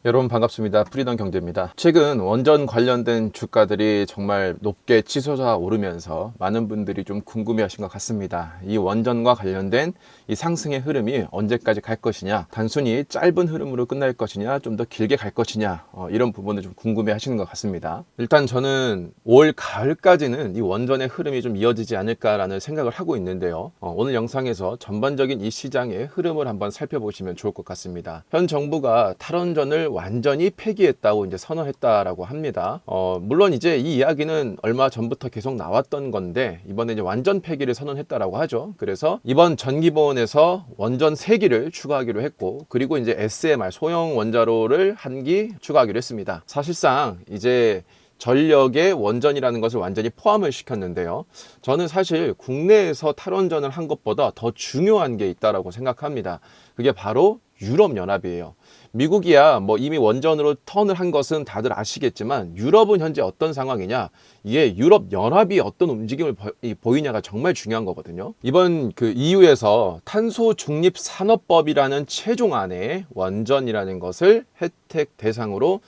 여러분 반갑습니다. 프리덤 경제입니다. 최근 원전 관련된 주가들이 정말 높게 치솟아 오르면서 많은 분들이 좀 궁금해하신 것 같습니다. 이 원전과 관련된 이 상승의 흐름이 언제까지 갈 것이냐, 단순히 짧은 흐름으로 끝날 것이냐, 좀 더 길게 갈 것이냐, 이런 부분을 좀 궁금해하시는 것 같습니다. 일단 저는 올 가을까지는 이 원전의 흐름이 좀 이어지지 않을까라는 생각을 하고 있는데요. 오늘 영상에서 전반적인 이 시장의 흐름을 한번 살펴보시면 좋을 것 같습니다. 현 정부가 탈원전을 완전히 폐기했다고 이제 선언했다라고 합니다. 물론 이제 이 이야기는 얼마 전부터 계속 나왔던 건데 이번에 이제 완전 폐기를 선언했다라고 하죠. 그래서 이번 전기보원에서 원전 3기를 추가하기로 했고, 그리고 이제 SMR 소형 원자로를 1기 추가하기로 했습니다. 사실상 이제 전력의 원전이라는 것을 완전히 포함을 시켰는데요. 저는 사실 국내에서 탈원전을 한 것보다 더 중요한 게 있다고 생각합니다. 그게 바로 유럽연합이에요. 미국이야 뭐 이미 원전으로 턴을 한 것은 다들 아시겠지만, 유럽은 현재 어떤 상황이냐, 이게 유럽연합이 어떤 움직임을 보이냐가 정말 중요한 거거든요. 이번 그 EU에서 탄소 중립 산업법이라는 최종안에 원전이라는 것을 혜택 대상으로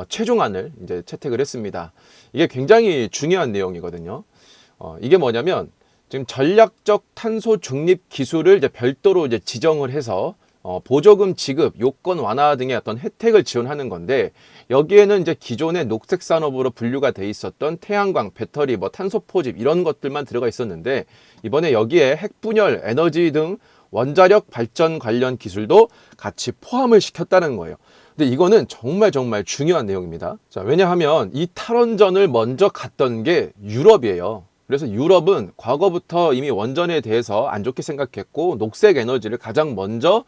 최종안을 이제 채택을 했습니다. 이게 굉장히 중요한 내용이거든요. 이게 뭐냐면 지금 전략적 탄소 중립 기술을 이제 별도로 이제 지정을 해서 보조금 지급, 요건 완화 등의 어떤 혜택을 지원하는 건데, 여기에는 이제 기존의 녹색 산업으로 분류가 돼 있었던 태양광, 배터리, 뭐 탄소 포집 이런 것들만 들어가 있었는데, 이번에 여기에 핵분열, 에너지 등 원자력 발전 관련 기술도 같이 포함을 시켰다는 거예요. 근데 이거는 정말 중요한 내용입니다. 자, 왜냐하면 이 탈원전을 먼저 갔던 게 유럽이에요. 그래서 유럽은 과거부터 이미 원전에 대해서 안 좋게 생각했고, 녹색 에너지를 가장 먼저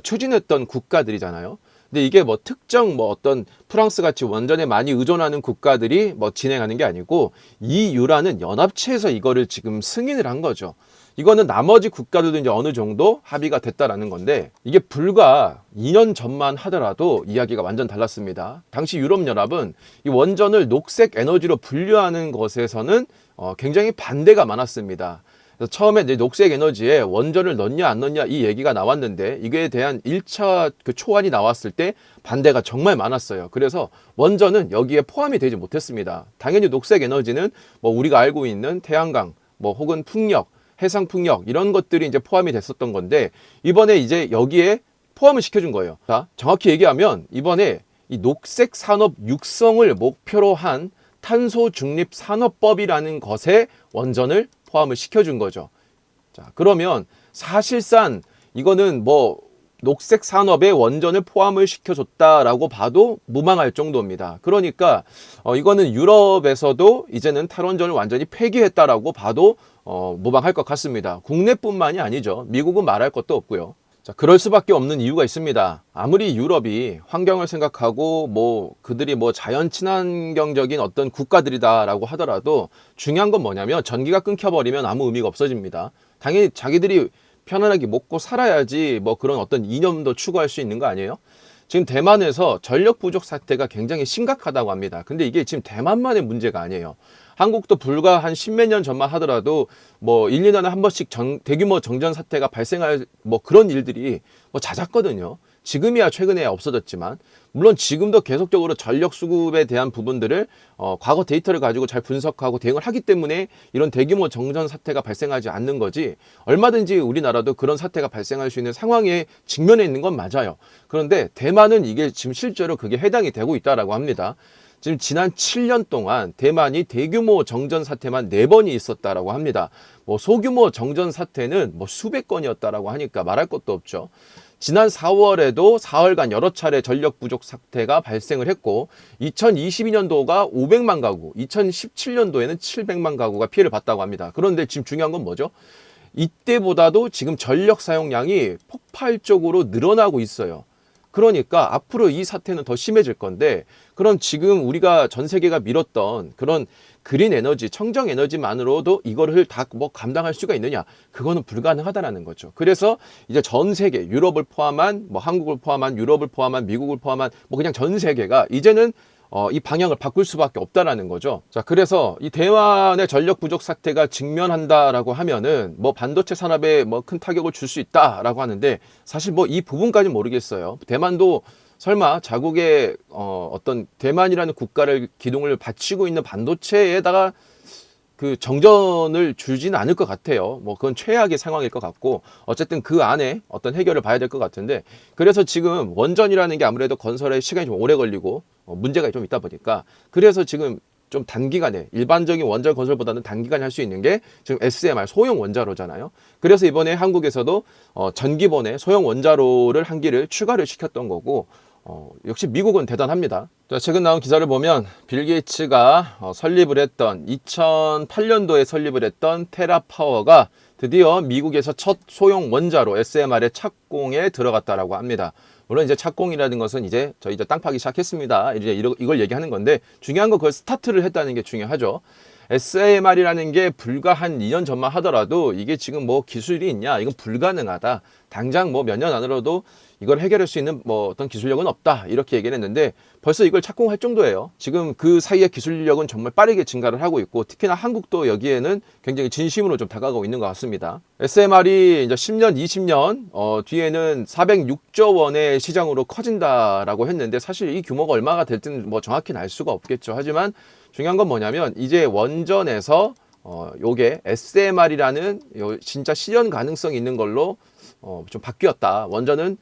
추진했던 국가들이잖아요. 근데 이게 뭐 특정 뭐 어떤 프랑스 같이 원전에 많이 의존하는 국가들이 뭐 진행하는 게 아니고, EU라는 연합체에서 이거를 지금 승인을 한 거죠. 이거는 나머지 국가들도 이제 어느 정도 합의가 됐다라는 건데, 이게 불과 2년 전만 하더라도 이야기가 완전 달랐습니다. 당시 유럽연합은 이 원전을 녹색 에너지로 분류하는 것에서는 굉장히 반대가 많았습니다. 그래서 처음에 이제 녹색 에너지에 원전을 넣냐 안 넣냐 이 얘기가 나왔는데, 이거에 대한 1차 그 초안이 나왔을 때 반대가 정말 많았어요. 그래서 원전은 여기에 포함이 되지 못했습니다. 당연히 녹색 에너지는 뭐 우리가 알고 있는 태양광, 뭐 혹은 풍력, 해상 풍력 이런 것들이 이제 포함이 됐었던 건데, 이번에 이제 여기에 포함을 시켜준 거예요. 자, 정확히 얘기하면 이번에 이 녹색 산업 육성을 목표로 한 탄소 중립 산업법이라는 것에 원전을 포함을 시켜준 거죠. 자, 그러면 사실상 이거는 뭐 녹색 산업에 원전을 포함을 시켜줬다라고 봐도 무방할 정도입니다. 그러니까 이거는 유럽에서도 이제는 탈원전을 완전히 폐기했다라고 봐도 무방할 것 같습니다. 국내뿐만이 아니죠. 미국은 말할 것도 없고요. 자, 그럴 수밖에 없는 이유가 있습니다. 아무리 유럽이 환경을 생각하고 뭐 그들이 뭐 자연 친환경적인 어떤 국가들이다라고 하더라도 중요한 건 뭐냐면, 전기가 끊겨버리면 아무 의미가 없어집니다. 당연히 자기들이 편안하게 먹고 살아야지 뭐 그런 어떤 이념도 추구할 수 있는 거 아니에요? 지금 대만에서 전력 부족 사태가 굉장히 심각하다고 합니다. 근데 이게 지금 대만만의 문제가 아니에요. 한국도 불과 한 십몇 년 전만 하더라도 뭐 1, 2년에 한 번씩 대규모 정전 사태가 발생할 뭐 그런 일들이 뭐 잦았거든요. 지금이야 최근에 없어졌지만, 물론 지금도 계속적으로 전력 수급에 대한 부분들을 과거 데이터를 가지고 잘 분석하고 대응을 하기 때문에 이런 대규모 정전 사태가 발생하지 않는 거지, 얼마든지 우리나라도 그런 사태가 발생할 수 있는 상황에 직면해 있는 건 맞아요. 그런데 대만은 이게 지금 실제로 그게 해당이 되고 있다라고 합니다. 지금 지난 7년 동안 대만이 대규모 정전 사태만 4번이 있었다라고 합니다. 뭐 소규모 정전 사태는 뭐 수백 건이었다라고 하니까 말할 것도 없죠. 지난 4월에도 사흘간 여러 차례 전력 부족 사태가 발생을 했고, 2022년도가 500만 가구, 2017년도에는 700만 가구가 피해를 봤다고 합니다. 그런데 지금 중요한 건 뭐죠? 이때보다도 지금 전력 사용량이 폭발적으로 늘어나고 있어요. 그러니까 앞으로 이 사태는 더 심해질 건데, 그럼 지금 우리가 전 세계가 미뤘던 그런 그린 에너지, 청정 에너지만으로도 이거를 다 뭐 감당할 수가 있느냐? 그거는 불가능하다라는 거죠. 그래서 이제 전 세계, 유럽을 포함한, 뭐 한국을 포함한, 유럽을 포함한, 미국을 포함한, 뭐 그냥 전 세계가 이제는 이 방향을 바꿀 수밖에 없다라는 거죠. 자, 그래서 이 대만의 전력 부족 사태가 직면한다라고 하면은 뭐 반도체 산업에 뭐 큰 타격을 줄 수 있다라고 하는데, 사실 뭐 이 부분까지는 모르겠어요. 대만도 설마 자국의 어떤 대만이라는 국가를 기둥을 바치고 있는 반도체에다가 그 정전을 주지는 않을 것 같아요. 뭐 그건 최악의 상황일 것 같고, 어쨌든 그 안에 어떤 해결을 봐야 될 것 같은데, 그래서 지금 원전이라는 게 아무래도 건설에 시간이 좀 오래 걸리고 문제가 좀 있다 보니까, 그래서 지금 좀 단기간에 일반적인 원전 건설보다는 단기간에 할 수 있는 게 지금 SMR 소형 원자로잖아요. 그래서 이번에 한국에서도 전기본의 소형 원자로를 한 기를 추가를 시켰던 거고, 역시 미국은 대단합니다. 자, 최근 나온 기사를 보면 빌 게이츠가 설립을 했던 2008년도에 설립을 했던 테라파워가 드디어 미국에서 첫 소형 원자로 SMR의 착공에 들어갔다라고 합니다. 물론 이제 착공이라는 것은 이제 저희 이제 땅 파기 시작했습니다. 이제 이걸 얘기하는 건데, 중요한 건 그걸 스타트를 했다는 게 중요하죠. SMR이라는 게 불과 한 2년 전만 하더라도 이게 지금 뭐 기술이 있냐, 이건 불가능하다, 당장 뭐 몇 년 안으로도 이걸 해결할 수 있는 뭐 어떤 기술력은 없다, 이렇게 얘기를 했는데 벌써 이걸 착공할 정도예요. 지금 그 사이에 기술력은 정말 빠르게 증가를 하고 있고, 특히나 한국도 여기에는 굉장히 진심으로 좀 다가가고 있는 것 같습니다. SMR이 이제 10년, 20년 뒤에는 406조 원의 시장으로 커진다라고 했는데, 사실 이 규모가 얼마가 될지는 뭐 정확히는 알 수가 없겠죠. 하지만 중요한 건 뭐냐면, 이제 원전에서 요게 SMR이라는 진짜 실현 가능성이 있는 걸로 좀 바뀌었다. 원전은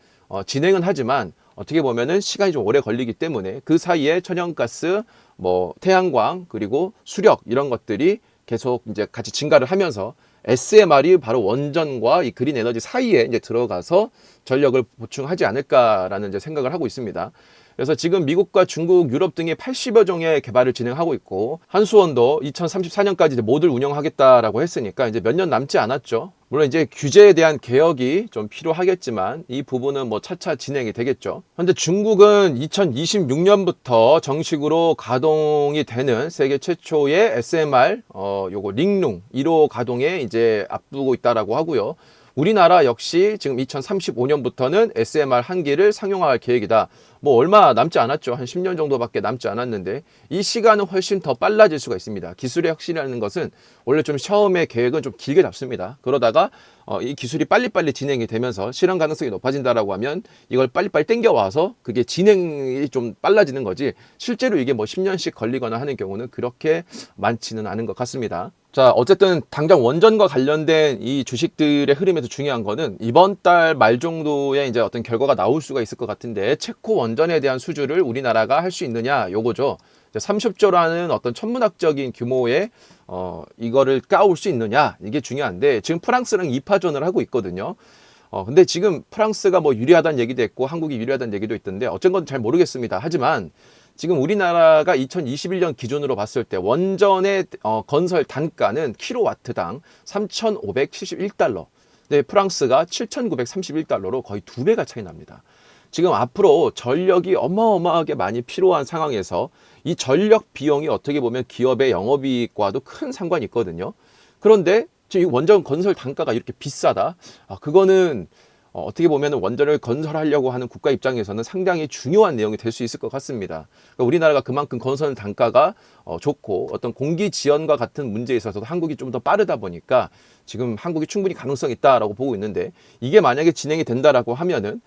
진행은 하지만 어떻게 보면은 시간이 좀 오래 걸리기 때문에 그 사이에 천연가스, 뭐 태양광, 그리고 수력, 이런 것들이 계속 이제 같이 증가를 하면서 SMR이 바로 원전과 이 그린 에너지 사이에 이제 들어가서 전력을 보충하지 않을까라는 이제 생각을 하고 있습니다. 그래서 지금 미국과 중국, 유럽 등이 80여 종의 개발을 진행하고 있고, 한수원도 2034년까지 이제 모듈 운영하겠다라고 했으니까 이제 몇 년 남지 않았죠. 물론 이제 규제에 대한 개혁이 좀 필요하겠지만 이 부분은 뭐 차차 진행이 되겠죠. 그런데 중국은 2026년부터 정식으로 가동이 되는 세계 최초의 SMR 요거 링룽 1호 가동에 이제 앞두고 있다라고 하고요. 우리나라 역시 지금 2035년부터는 SMR 한 기를 상용화할 계획이다. 뭐 얼마 남지 않았죠. 한 10년 정도밖에 남지 않았는데 이 시간은 훨씬 더 빨라질 수가 있습니다. 기술의 혁신이라는 것은 원래 좀 처음에 계획은 좀 길게 잡습니다. 그러다가 이 기술이 빨리빨리 진행이 되면서 실현 가능성이 높아진다라고 하면 이걸 빨리빨리 땡겨와서 그게 진행이 좀 빨라지는 거지, 실제로 이게 뭐 10년씩 걸리거나 하는 경우는 그렇게 많지는 않은 것 같습니다. 자, 어쨌든 당장 원전과 관련된 이 주식들의 흐름에서 중요한 거는 이번 달 말 정도에 이제 어떤 결과가 나올 수가 있을 것 같은데, 체코 원전에 대한 수주를 우리나라가 할 수 있느냐, 요거죠. 30조라는 어떤 천문학적인 규모의 이거를 까올 수 있느냐, 이게 중요한데, 지금 프랑스랑 2파전을 하고 있거든요. 근데 지금 프랑스가 뭐 유리하다는 얘기도 있고 한국이 유리하다는 얘기도 있던데 어쩐 건 잘 모르겠습니다. 하지만 지금 우리나라가 2021년 기준으로 봤을 때 원전의 건설 단가는 킬로와트당 3,571달러. 네, 프랑스가 7,931달러로 거의 2배가 차이 납니다. 지금 앞으로 전력이 어마어마하게 많이 필요한 상황에서 이 전력 비용이 어떻게 보면 기업의 영업이익과도 큰 상관이 있거든요. 그런데 지금 이 원전 건설 단가가 이렇게 비싸다? 그거는 어떻게 보면 원전을 건설하려고 하는 국가 입장에서는 상당히 중요한 내용이 될 수 있을 것 같습니다. 그러니까 우리나라가 그만큼 건설 단가가 좋고 어떤 공기 지연과 같은 문제에 있어서도 한국이 좀 더 빠르다 보니까 지금 한국이 충분히 가능성이 있다라고 보고 있는데, 이게 만약에 진행이 된다라고 하면은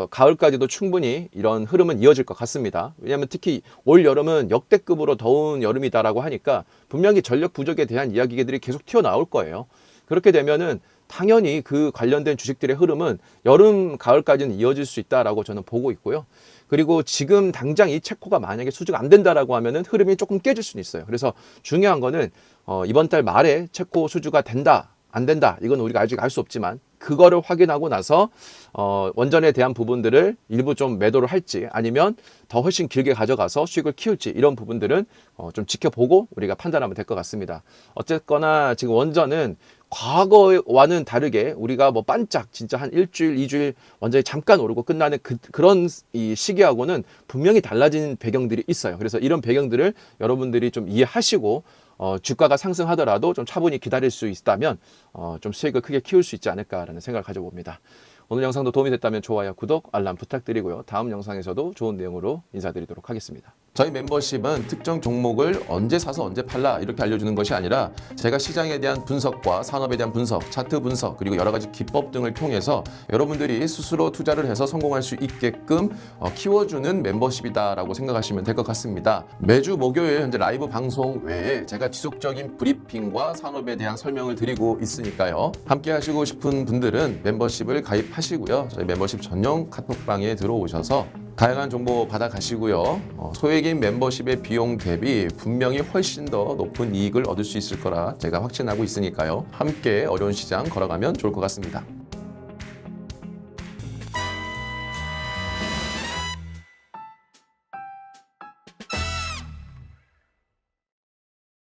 가을까지도 충분히 이런 흐름은 이어질 것 같습니다. 왜냐하면 특히 올 여름은 역대급으로 더운 여름이다라고 하니까 분명히 전력 부족에 대한 이야기들이 계속 튀어나올 거예요. 그렇게 되면은 당연히 그 관련된 주식들의 흐름은 여름, 가을까지는 이어질 수 있다라고 저는 보고 있고요. 그리고 지금 당장 이 체코가 만약에 수주가 안 된다라고 하면은 흐름이 조금 깨질 수는 있어요. 그래서 중요한 거는 이번 달 말에 체코 수주가 된다, 안 된다, 이건 우리가 아직 알 수 없지만 그거를 확인하고 나서 원전에 대한 부분들을 일부 좀 매도를 할지 아니면 더 훨씬 길게 가져가서 수익을 키울지, 이런 부분들은 좀 지켜보고 우리가 판단하면 될 것 같습니다. 어쨌거나 지금 원전은 과거와는 다르게 우리가 뭐 반짝 진짜 한 일주일, 2주일 원전이 잠깐 오르고 끝나는 그런 이 시기하고는 분명히 달라진 배경들이 있어요. 그래서 이런 배경들을 여러분들이 좀 이해하시고 주가가 상승하더라도 좀 차분히 기다릴 수 있다면 좀 수익을 크게 키울 수 있지 않을까라는 생각을 가져봅니다. 오늘 영상도 도움이 됐다면 좋아요, 구독, 알람 부탁드리고요. 다음 영상에서도 좋은 내용으로 인사드리도록 하겠습니다. 저희 멤버십은 특정 종목을 언제 사서 언제 팔라 이렇게 알려주는 것이 아니라 제가 시장에 대한 분석과 산업에 대한 분석, 차트 분석, 그리고 여러 가지 기법 등을 통해서 여러분들이 스스로 투자를 해서 성공할 수 있게끔 키워주는 멤버십이다라고 생각하시면 될 것 같습니다. 매주 목요일 현재 라이브 방송 외에 제가 지속적인 브리핑과 산업에 대한 설명을 드리고 있으니까요. 함께 하시고 싶은 분들은 멤버십을 가입하시고요. 저희 멤버십 전용 카톡방에 들어오셔서 다양한 정보 받아가시고요. 소액인 멤버십의 비용 대비 분명히 훨씬 더 높은 이익을 얻을 수 있을 거라 제가 확신하고 있으니까요. 함께 어려운 시장 걸어가면 좋을 것 같습니다.